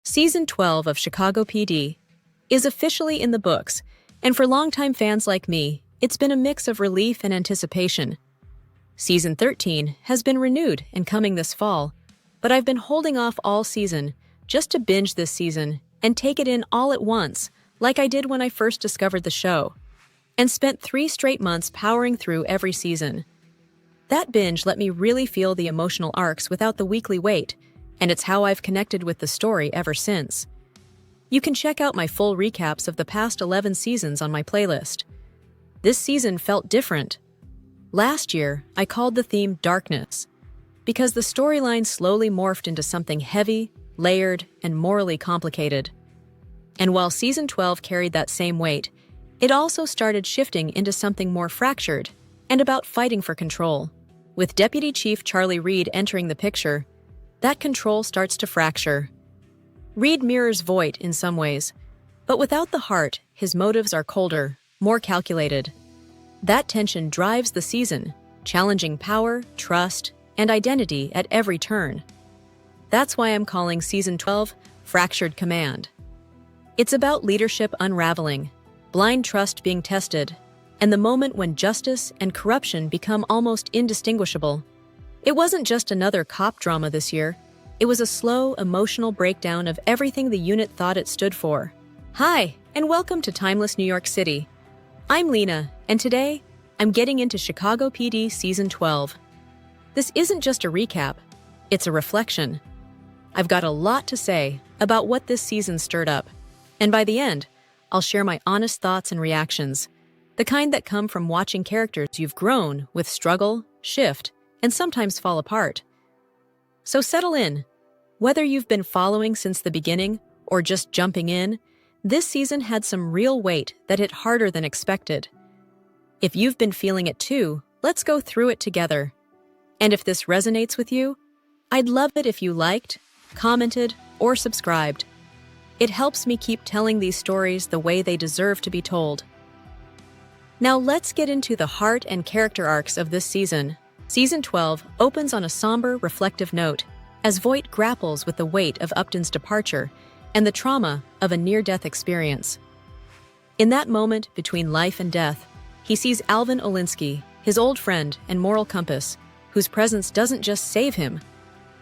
Season 12 of ChicagoPD is officially in the books, and for longtime fans like me, it's been a mix of relief and anticipation. Season 13 has been renewed and coming this fall, but I've been holding off all season just to binge this season and take it in all at once, like I did when I first discovered the show, and spent 3 straight months powering through every season. That binge let me really feel the emotional arcs without the weekly wait, and it's how I've connected with the story ever since. You can check out my full recaps of the past 11 seasons on my playlist. This season felt different. Last year, I called the theme Darkness, because the storyline slowly morphed into something heavy, layered, and morally complicated. And while Season 12 carried that same weight, it also started shifting into something more fractured and about fighting for control. With Deputy Chief Charlie Reed entering the picture, that control starts to fracture. Reed mirrors Voight in some ways, but without the heart, his motives are colder, more calculated. That tension drives the season, challenging power, trust, and identity at every turn. That's why I'm calling Season 12 Fractured Command. It's about leadership unraveling, blind trust being tested, and the moment when justice and corruption become almost indistinguishable. It wasn't just another cop drama this year. It was a slow, emotional breakdown of everything the unit thought it stood for. Hi, and welcome to Timeless New York City. I'm Lena, and today, I'm getting into ChicagoPD Season 12. This isn't just a recap, it's a reflection. I've got a lot to say about what this season stirred up, and by the end, I'll share my honest thoughts and reactions, the kind that come from watching characters you've grown with struggle, shift, and sometimes fall apart. So settle in. Whether you've been following since the beginning or just jumping in, this season had some real weight that hit harder than expected. If you've been feeling it too, let's go through it together. And if this resonates with you, I'd love it if you liked, commented, or subscribed. It helps me keep telling these stories the way they deserve to be told. Now let's get into the heart and character arcs of this season. Season 12 opens on a somber, reflective note, as Voight grapples with the weight of Upton's departure and the trauma of a near-death experience. In that moment between life and death, he sees Alvin Olinsky, his old friend and moral compass, whose presence doesn't just save him,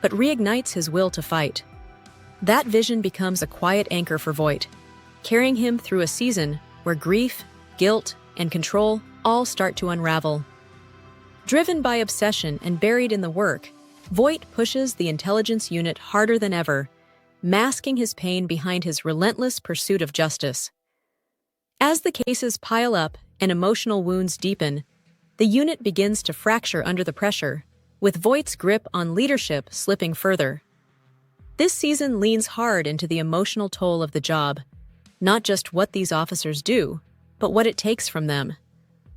but reignites his will to fight. That vision becomes a quiet anchor for Voight, carrying him through a season where grief, guilt, and control all start to unravel. Driven by obsession and buried in the work, Voight pushes the intelligence unit harder than ever, masking his pain behind his relentless pursuit of justice. As the cases pile up and emotional wounds deepen, the unit begins to fracture under the pressure, with Voight's grip on leadership slipping further. This season leans hard into the emotional toll of the job, not just what these officers do, but what it takes from them.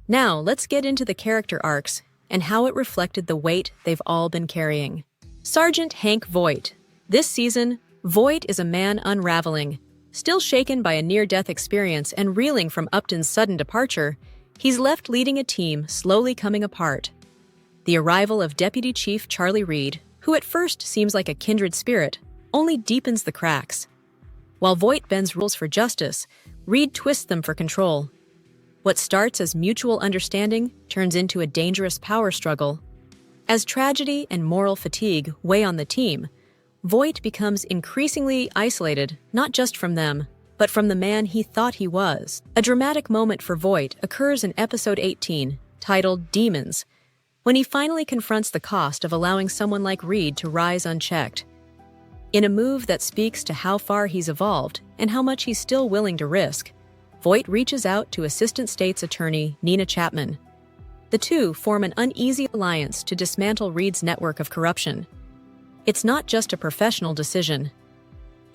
Now, let's get into the character arcs and how it reflected the weight they've all been carrying. Sergeant Hank Voight. This season, Voight is a man unraveling. Still shaken by a near-death experience and reeling from Upton's sudden departure, he's left leading a team slowly coming apart. The arrival of Deputy Chief Charlie Reed, who at first seems like a kindred spirit, only deepens the cracks. While Voight bends rules for justice, Reed twists them for control. What starts as mutual understanding turns into a dangerous power struggle. As tragedy and moral fatigue weigh on the team, Voight becomes increasingly isolated, not just from them, but from the man he thought he was. A dramatic moment for Voight occurs in episode 18, titled Demons, when he finally confronts the cost of allowing someone like Reed to rise unchecked. In a move that speaks to how far he's evolved and how much he's still willing to risk, Voight reaches out to Assistant State's Attorney Nina Chapman. The two form an uneasy alliance to dismantle Reed's network of corruption. It's not just a professional decision.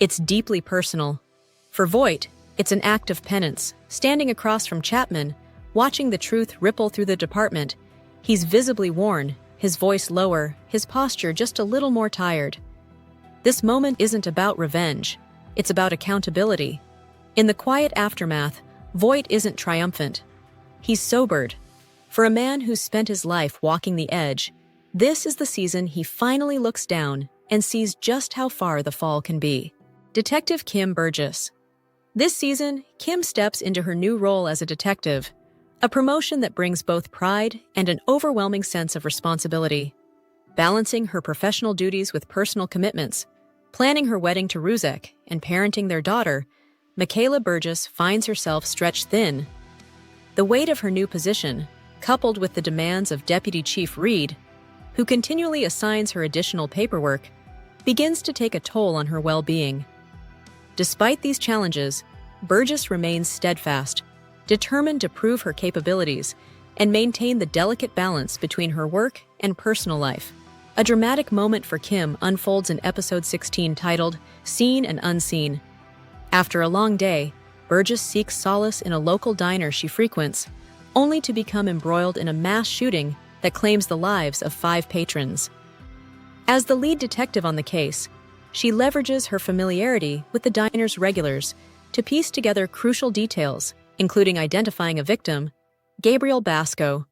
It's deeply personal. For Voight, it's an act of penance. Standing across from Chapman, watching the truth ripple through the department, he's visibly worn, his voice lower, his posture just a little more tired. This moment isn't about revenge. It's about accountability. In the quiet aftermath, Voight isn't triumphant. He's sobered. For a man who's spent his life walking the edge, this is the season he finally looks down and sees just how far the fall can be. Detective Kim Burgess. This season, Kim steps into her new role as a detective, a promotion that brings both pride and an overwhelming sense of responsibility. Balancing her professional duties with personal commitments, planning her wedding to Ruzek, and parenting their daughter, Michaela Burgess finds herself stretched thin. The weight of her new position, coupled with the demands of Deputy Chief Reed, who continually assigns her additional paperwork, begins to take a toll on her well-being. Despite these challenges, Burgess remains steadfast, determined to prove her capabilities and maintain the delicate balance between her work and personal life. A dramatic moment for Kim unfolds in episode 16 titled Seen and Unseen. After a long day, Burgess seeks solace in a local diner she frequents, only to become embroiled in a mass shooting that claims the lives of 5 patrons. As the lead detective on the case, she leverages her familiarity with the diner's regulars to piece together crucial details, including identifying a victim, Gabriel Basco,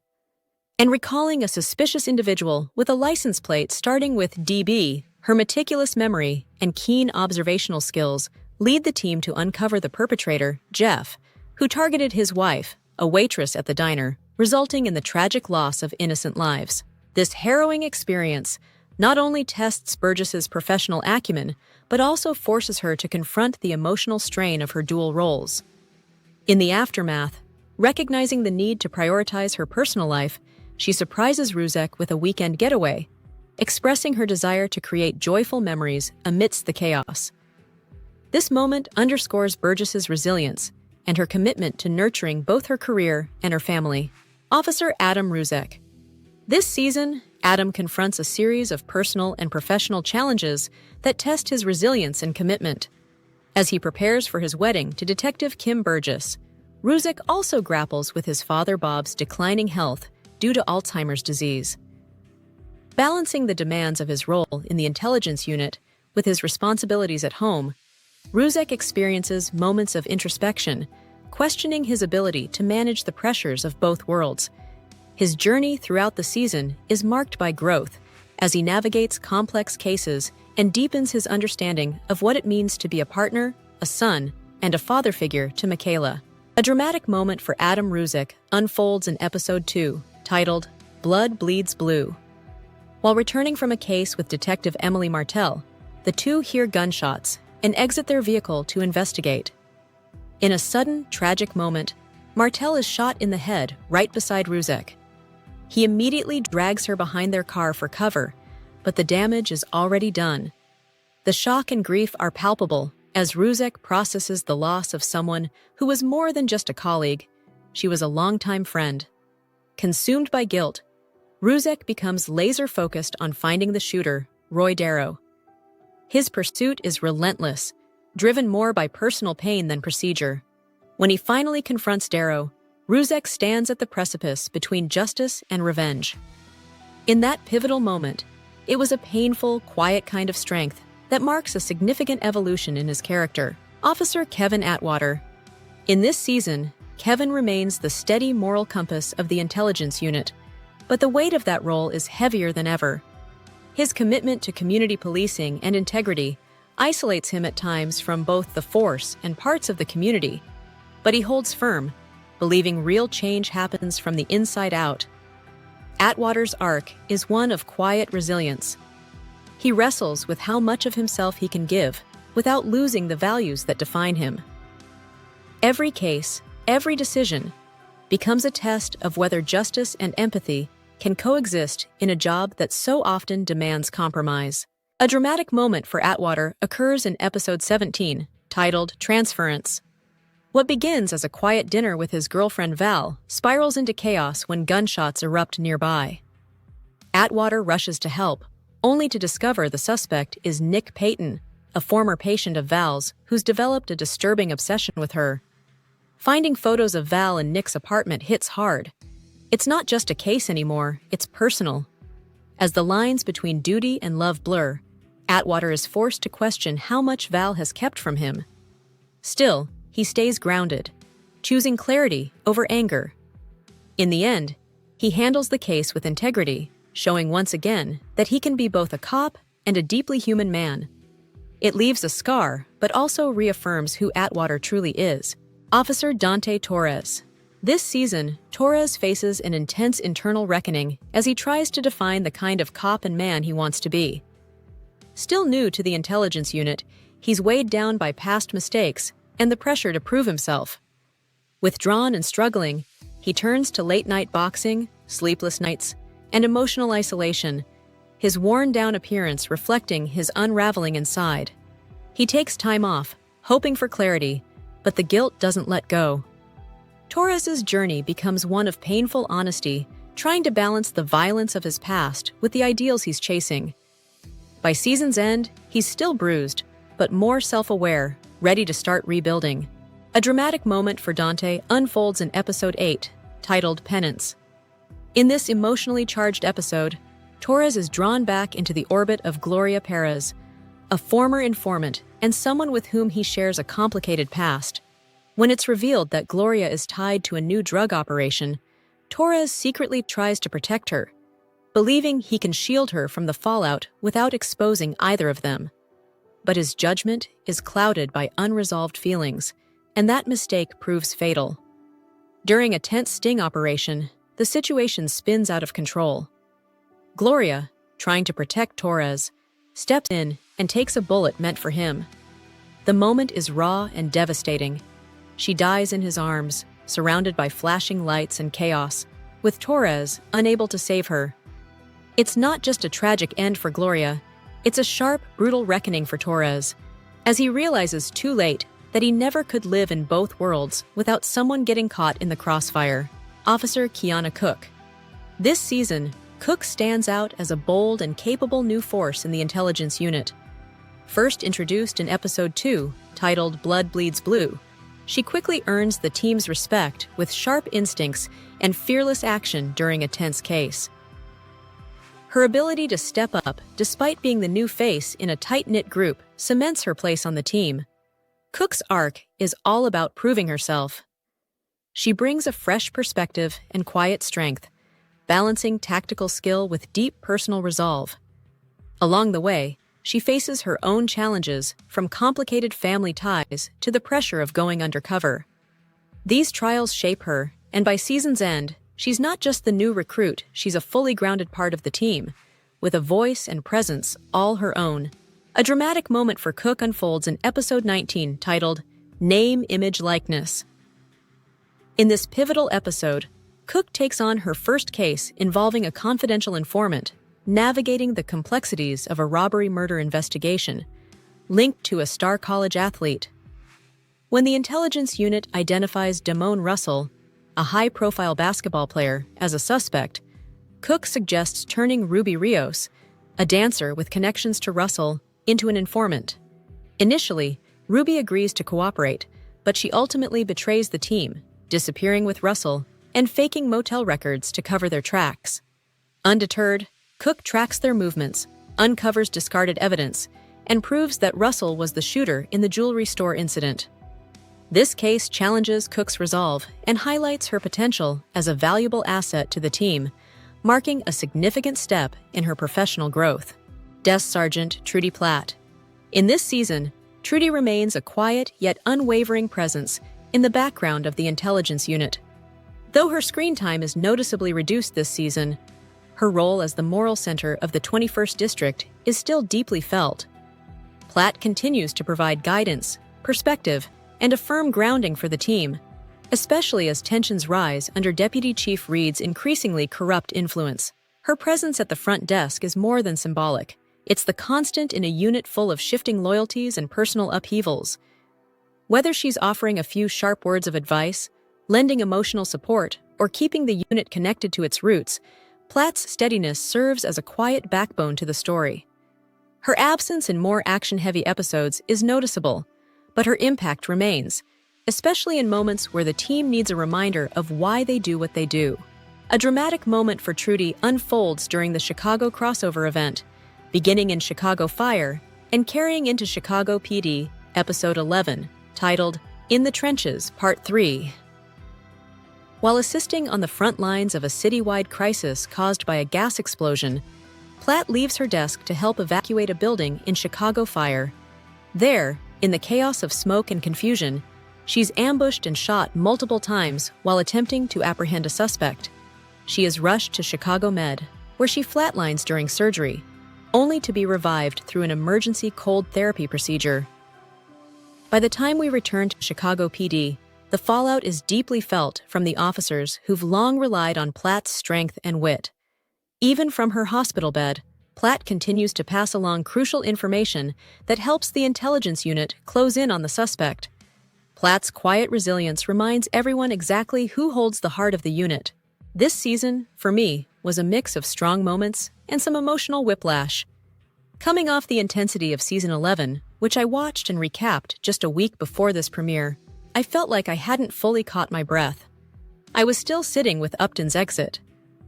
and recalling a suspicious individual with a license plate starting with DB. Her meticulous memory and keen observational skills lead the team to uncover the perpetrator, Jeff, who targeted his wife, a waitress at the diner, resulting in the tragic loss of innocent lives. This harrowing experience not only tests Burgess's professional acumen, but also forces her to confront the emotional strain of her dual roles. In the aftermath, recognizing the need to prioritize her personal life, she surprises Ruzek with a weekend getaway, expressing her desire to create joyful memories amidst the chaos. This moment underscores Burgess's resilience and her commitment to nurturing both her career and her family. Officer Adam Ruzek. This season, Adam confronts a series of personal and professional challenges that test his resilience and commitment. As he prepares for his wedding to Detective Kim Burgess, Ruzek also grapples with his father Bob's declining health due to Alzheimer's disease. Balancing the demands of his role in the intelligence unit with his responsibilities at home, Ruzek experiences moments of introspection, questioning his ability to manage the pressures of both worlds. His journey throughout the season is marked by growth as he navigates complex cases and deepens his understanding of what it means to be a partner, a son, and a father figure to Michaela. A dramatic moment for Adam Ruzek unfolds in episode 2, titled Blood Bleeds Blue. While returning from a case with Detective Emily Martell, the two hear gunshots and exit their vehicle to investigate. In a sudden, tragic moment, Martell is shot in the head right beside Ruzek. He immediately drags her behind their car for cover, but the damage is already done. The shock and grief are palpable as Ruzek processes the loss of someone who was more than just a colleague. She was a longtime friend. Consumed by guilt, Ruzek becomes laser-focused on finding the shooter, Roy Darrow. His pursuit is relentless, driven more by personal pain than procedure. When he finally confronts Darrow, Ruzek stands at the precipice between justice and revenge. In that pivotal moment, it was a painful, quiet kind of strength that marks a significant evolution in his character. Officer Kevin Atwater. In this season, Kevin remains the steady moral compass of the intelligence unit, but the weight of that role is heavier than ever. His commitment to community policing and integrity isolates him at times from both the force and parts of the community, but he holds firm, believing real change happens from the inside out. Atwater's arc is one of quiet resilience. He wrestles with how much of himself he can give without losing the values that define him. Every case, every decision, becomes a test of whether justice and empathy can coexist in a job that so often demands compromise. A dramatic moment for Atwater occurs in episode 17, titled Transference. What begins as a quiet dinner with his girlfriend Val spirals into chaos when gunshots erupt nearby. Atwater rushes to help, only to discover the suspect is Nick Payton, a former patient of Val's who's developed a disturbing obsession with her. Finding photos of Val in Nick's apartment hits hard. It's not just a case anymore, it's personal. As the lines between duty and love blur, Atwater is forced to question how much Val has kept from him. Still, he stays grounded, choosing clarity over anger. In the end, he handles the case with integrity, showing once again that he can be both a cop and a deeply human man. It leaves a scar, but but also reaffirms who Atwater truly is. Officer Dante Torres. This season, Torres faces an intense internal reckoning as he tries to define the kind of cop and man he wants to be. Still new to the intelligence unit, he's weighed down by past mistakes and the pressure to prove himself. Withdrawn and struggling, he turns to late-night boxing, sleepless nights, and emotional isolation, his worn-down appearance reflecting his unraveling inside. He takes time off, hoping for clarity, but the guilt doesn't let go. Torres's journey becomes one of painful honesty, trying to balance the violence of his past with the ideals he's chasing. By season's end, he's still bruised, but more self-aware, ready to start rebuilding. A dramatic moment for Dante unfolds in Episode 8, titled Penance. In this emotionally charged episode, Torres is drawn back into the orbit of Gloria Perez, a former informant and someone with whom he shares a complicated past. When it's revealed that Gloria is tied to a new drug operation, Torres secretly tries to protect her, believing he can shield her from the fallout without exposing either of them. But his judgment is clouded by unresolved feelings, and that mistake proves fatal. During a tense sting operation, the situation spins out of control. Gloria, trying to protect Torres, steps in and takes a bullet meant for him. The moment is raw and devastating. She dies in his arms, surrounded by flashing lights and chaos, with Torres unable to save her. It's not just a tragic end for Gloria, it's a sharp, brutal reckoning for Torres, as he realizes too late that he never could live in both worlds without someone getting caught in the crossfire. Officer Kiana Cook. This season, Cook stands out as a bold and capable new force in the intelligence unit. First introduced in Episode 2, titled Blood Bleeds Blue, she quickly earns the team's respect with sharp instincts and fearless action during a tense case. Her ability to step up, despite being the new face in a tight-knit group, cements her place on the team. Cook's arc is all about proving herself. She brings a fresh perspective and quiet strength, balancing tactical skill with deep personal resolve. Along the way, she faces her own challenges, from complicated family ties to the pressure of going undercover. These trials shape her, and by season's end, she's not just the new recruit, she's a fully grounded part of the team, with a voice and presence all her own. A dramatic moment for Cook unfolds in Episode 19, titled Name, Image, Likeness. In this pivotal episode, Cook takes on her first case involving a confidential informant, navigating the complexities of a robbery-murder investigation, linked to a star college athlete. When the intelligence unit identifies Damone Russell, a high-profile basketball player, as a suspect, Cook suggests turning Ruby Rios, a dancer with connections to Russell, into an informant. Initially, Ruby agrees to cooperate, but she ultimately betrays the team, disappearing with Russell and faking motel records to cover their tracks. Undeterred, Cook tracks their movements, uncovers discarded evidence, and proves that Russell was the shooter in the jewelry store incident. This case challenges Cook's resolve and highlights her potential as a valuable asset to the team, marking a significant step in her professional growth. Desk Sergeant Trudy Platt. In this season, Trudy remains a quiet yet unwavering presence in the background of the intelligence unit. Though her screen time is noticeably reduced this season, her role as the moral center of the 21st District is still deeply felt. Platt continues to provide guidance, perspective, and a firm grounding for the team, especially as tensions rise under Deputy Chief Reed's increasingly corrupt influence. Her presence at the front desk is more than symbolic. It's the constant in a unit full of shifting loyalties and personal upheavals. Whether she's offering a few sharp words of advice, lending emotional support, or keeping the unit connected to its roots, Platt's steadiness serves as a quiet backbone to the story. Her absence in more action-heavy episodes is noticeable, but her impact remains, especially in moments where the team needs a reminder of why they do what they do. A dramatic moment for Trudy unfolds during the Chicago crossover event, beginning in Chicago Fire and carrying into ChicagoPD, Episode 11, titled In the Trenches, Part 3. While assisting on the front lines of a citywide crisis caused by a gas explosion, Platt leaves her desk to help evacuate a building in Chicago Fire. There, In the chaos of smoke and confusion, she's ambushed and shot multiple times while attempting to apprehend a suspect. She is rushed to Chicago Med, where she flatlines during surgery, only to be revived through an emergency cold therapy procedure. By the time we return to Chicago PD, the fallout is deeply felt from the officers who've long relied on Platt's strength and wit. Even from her hospital bed, Platt continues to pass along crucial information that helps the intelligence unit close in on the suspect. Platt's quiet resilience reminds everyone exactly who holds the heart of the unit. This season, for me, was a mix of strong moments and some emotional whiplash. Coming off the intensity of Season 11, which I watched and recapped just a week before this premiere, I felt like I hadn't fully caught my breath. I was still sitting with Upton's exit,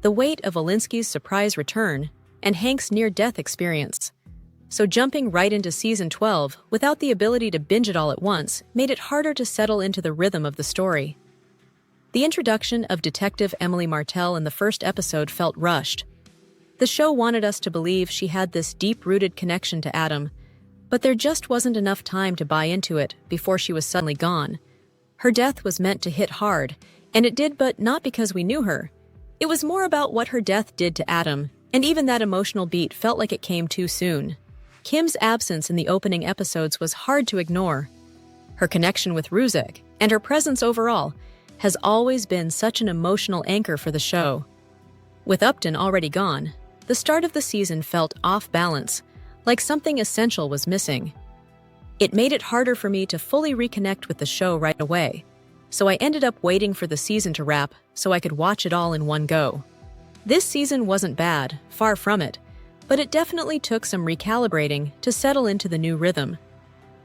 the weight of Alinsky's surprise return, and Hank's near-death experience. So jumping right into Season 12 without the ability to binge it all at once made it harder to settle into the rhythm of the story. The introduction of Detective Emily Martell in the first episode felt rushed. The show wanted us to believe she had this deep-rooted connection to Adam, but there just wasn't enough time to buy into it before she was suddenly gone. Her death was meant to hit hard, and it did, but not because we knew her. It was more about what her death did to Adam, and even that emotional beat felt like it came too soon. Kim's absence in the opening episodes was hard to ignore. Her connection with Ruzek, and her presence overall, has always been such an emotional anchor for the show. With Upton already gone, the start of the season felt off balance, like something essential was missing. It made it harder for me to fully reconnect with the show right away, so I ended up waiting for the season to wrap so I could watch it all in one go. This season wasn't bad, far from it, but it definitely took some recalibrating to settle into the new rhythm.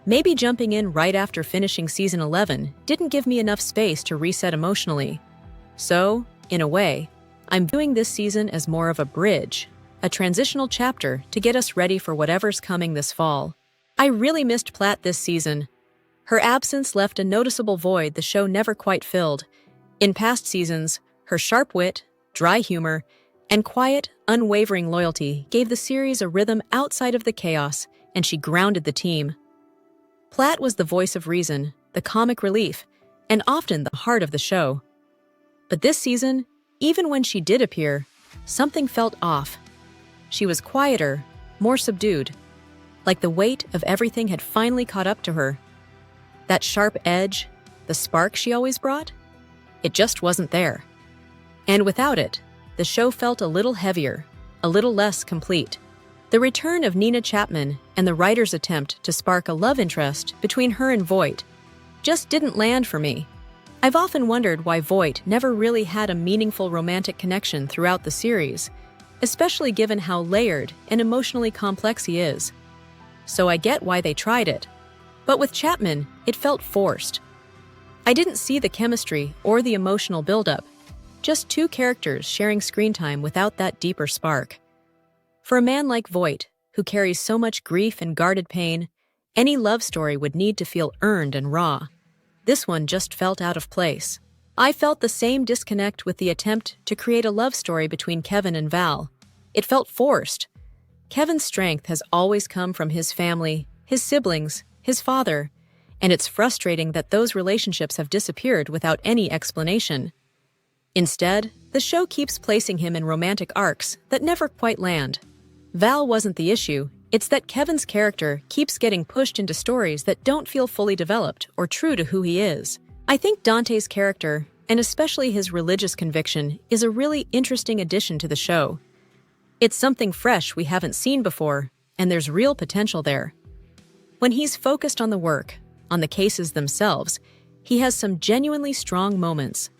Maybe jumping in right after finishing Season 11 didn't give me enough space to reset emotionally. So, in a way, I'm viewing this season as more of a bridge, a transitional chapter to get us ready for whatever's coming this fall. I really missed Platt this season. Her absence left a noticeable void the show never quite filled. In past seasons, her sharp wit, dry humor, and quiet, unwavering loyalty gave the series a rhythm outside of the chaos, and she grounded the team. Platt was the voice of reason, the comic relief, and often the heart of the show. But this season, even when she did appear, something felt off. She was quieter, more subdued, like the weight of everything had finally caught up to her. That sharp edge, the spark she always brought, it just wasn't there. And without it, the show felt a little heavier, a little less complete. The return of Nina Chapman and the writer's attempt to spark a love interest between her and Voight just didn't land for me. I've often wondered why Voight never really had a meaningful romantic connection throughout the series, especially given how layered and emotionally complex he is. So I get why they tried it. But with Chapman, it felt forced. I didn't see the chemistry or the emotional buildup, just two characters sharing screen time without that deeper spark. For a man like Voight, who carries so much grief and guarded pain, any love story would need to feel earned and raw. This one just felt out of place. I felt the same disconnect with the attempt to create a love story between Kevin and Val. It felt forced. Kevin's strength has always come from his family, his siblings, his father, and it's frustrating that those relationships have disappeared without any explanation. Instead, the show keeps placing him in romantic arcs that never quite land. Val wasn't the issue, it's that Kevin's character keeps getting pushed into stories that don't feel fully developed or true to who he is. I think Dante's character, and especially his religious conviction, is a really interesting addition to the show. It's something fresh we haven't seen before, and there's real potential there. When he's focused on the work, on the cases themselves, he has some genuinely strong moments.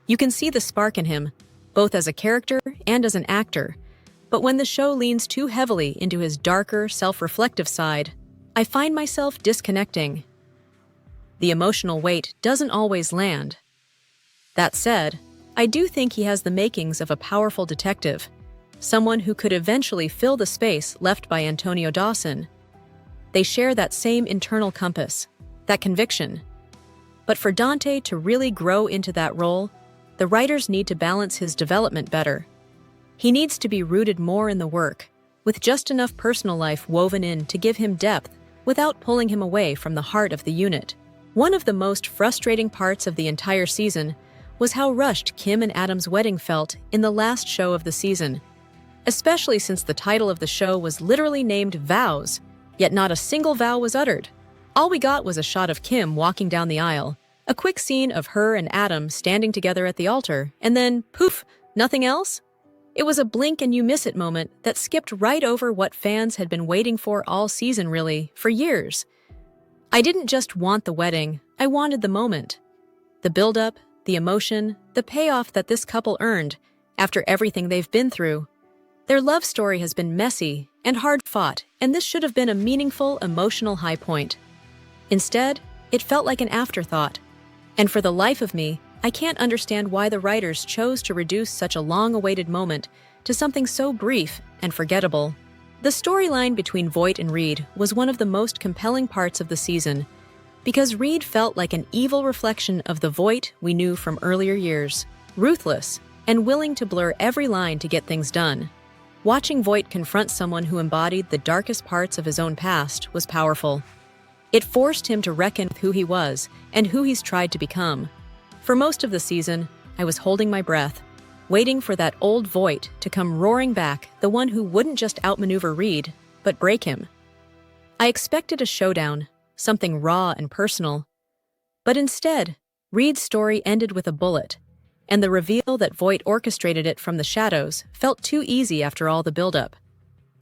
You can see the spark in him, both as a character and as an actor, but when the show leans too heavily into his darker, self-reflective side, I find myself disconnecting. The emotional weight doesn't always land. That said, I do think he has the makings of a powerful detective, someone who could eventually fill the space left by Antonio Dawson. They share that same internal compass, that conviction. But for Dante to really grow into that role, the writers need to balance his development better. He needs to be rooted more in the work, with just enough personal life woven in to give him depth without pulling him away from the heart of the unit. One of the most frustrating parts of the entire season was how rushed Kim and Adam's wedding felt in the last show of the season, especially since the title of the show was literally named Vows, yet not a single vow was uttered. All we got was a shot of Kim walking down the aisle, a quick scene of her and Adam standing together at the altar, and then, poof, nothing else? It was a blink and you miss it moment that skipped right over what fans had been waiting for all season, really, for years. I didn't just want the wedding, I wanted the moment. The build-up, the emotion, the payoff that this couple earned after everything they've been through. Their love story has been messy and hard-fought, and this should have been a meaningful, emotional high point. Instead, it felt like an afterthought. And for the life of me, I can't understand why the writers chose to reduce such a long-awaited moment to something so brief and forgettable. The storyline between Voight and Reed was one of the most compelling parts of the season, because Reed felt like an evil reflection of the Voight we knew from earlier years, ruthless and willing to blur every line to get things done. Watching Voight confront someone who embodied the darkest parts of his own past was powerful. It forced him to reckon with who he was and who he's tried to become. For most of the season, I was holding my breath, waiting for that old Voight to come roaring back, the one who wouldn't just outmaneuver Reed, but break him. I expected a showdown, something raw and personal. But instead, Reed's story ended with a bullet, and the reveal that Voight orchestrated it from the shadows felt too easy after all the buildup.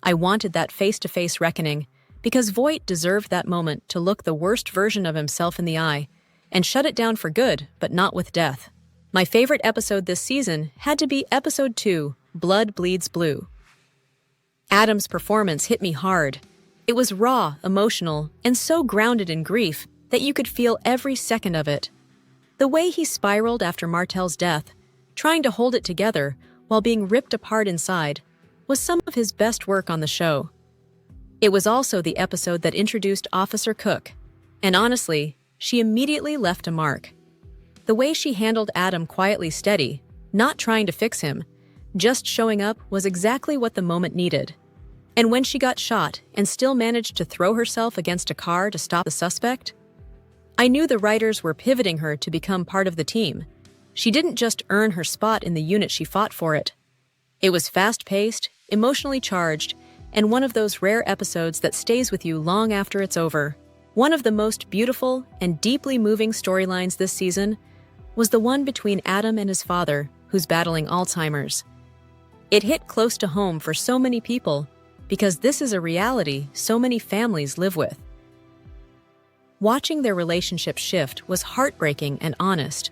I wanted that face-to-face reckoning, because Voight deserved that moment to look the worst version of himself in the eye, and shut it down for good, but not with death. My favorite episode this season had to be Episode 2, Blood Bleeds Blue. Adam's performance hit me hard. It was raw, emotional, and so grounded in grief that you could feel every second of it. The way he spiraled after Martell's death, trying to hold it together while being ripped apart inside, was some of his best work on the show. It was also the episode that introduced Officer Cook, and honestly, she immediately left a mark. The way she handled Adam quietly steady, not trying to fix him, just showing up was exactly what the moment needed. And when she got shot and still managed to throw herself against a car to stop the suspect, I knew the writers were pivoting her to become part of the team. She didn't just earn her spot in the unit, she fought for it. It was fast-paced, emotionally charged, and one of those rare episodes that stays with you long after it's over. One of the most beautiful and deeply moving storylines this season was the one between Adam and his father, who's battling Alzheimer's. It hit close to home for so many people because this is a reality so many families live with. Watching their relationship shift was heartbreaking and honest.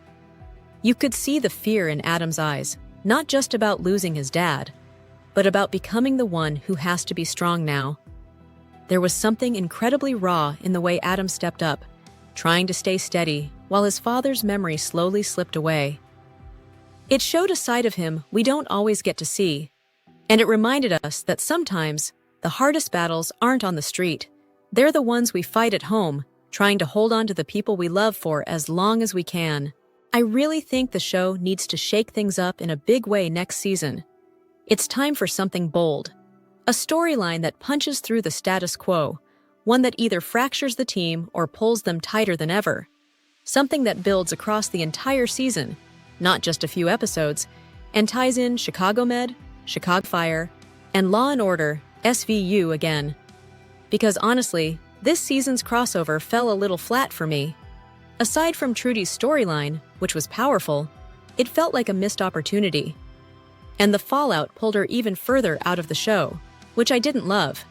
You could see the fear in Adam's eyes, not just about losing his dad, but about becoming the one who has to be strong now. There was something incredibly raw in the way Adam stepped up, trying to stay steady while his father's memory slowly slipped away. It showed a side of him we don't always get to see, and it reminded us that sometimes the hardest battles aren't on the street. They're the ones we fight at home, trying to hold on to the people we love for as long as we can. I really think the show needs to shake things up in a big way next season. It's time for something bold. A storyline that punches through the status quo, one that either fractures the team or pulls them tighter than ever. Something that builds across the entire season, not just a few episodes, and ties in Chicago Med, Chicago Fire, and Law & Order, SVU again. Because honestly, this season's crossover fell a little flat for me. Aside from Trudy's storyline, which was powerful, it felt like a missed opportunity. And the fallout pulled her even further out of the show, which I didn't love.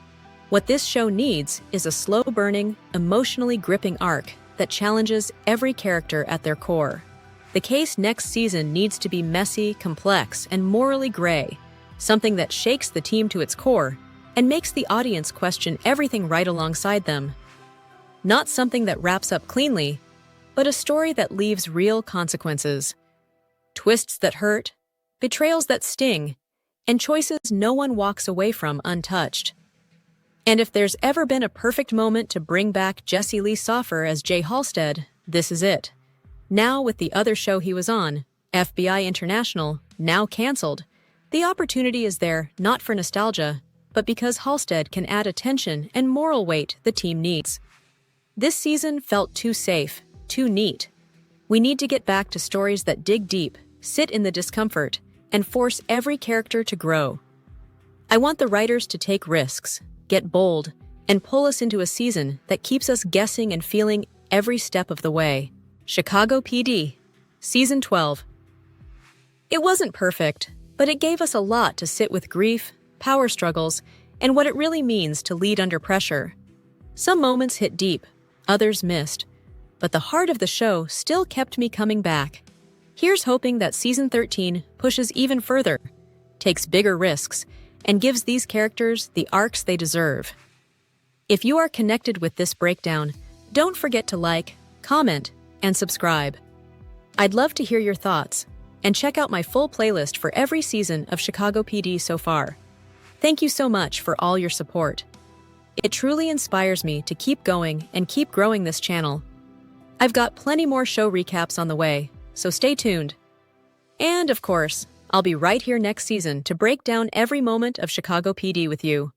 What this show needs is a slow-burning, emotionally gripping arc that challenges every character at their core. The case next season needs to be messy, complex, and morally gray, something that shakes the team to its core and makes the audience question everything right alongside them. Not something that wraps up cleanly, but a story that leaves real consequences. Twists that hurt, betrayals that sting, and choices no one walks away from untouched. And if there's ever been a perfect moment to bring back Jesse Lee Soffer as Jay Halstead, this is it. Now with the other show he was on, FBI International, now canceled, the opportunity is there not for nostalgia, but but because Halstead can add attention and moral weight the team needs. This season felt too safe, too neat. We need to get back to stories that dig deep, sit in the discomfort, and force every character to grow. I want the writers to take risks, get bold, and pull us into a season that keeps us guessing and feeling every step of the way. Chicago PD, Season 12. It wasn't perfect, but it gave us a lot to sit with: grief, power struggles, and what it really means to lead under pressure. Some moments hit deep, others missed, but the heart of the show still kept me coming back. Here's hoping that Season 13 pushes even further, takes bigger risks, and gives these characters the arcs they deserve. If you are connected with this breakdown, don't forget to like, comment, and subscribe. I'd love to hear your thoughts, and check out my full playlist for every season of Chicago PD so far. Thank you so much for all your support. It truly inspires me to keep going and keep growing this channel. I've got plenty more show recaps on the way, so stay tuned. And of course, I'll be right here next season to break down every moment of Chicago PD with you.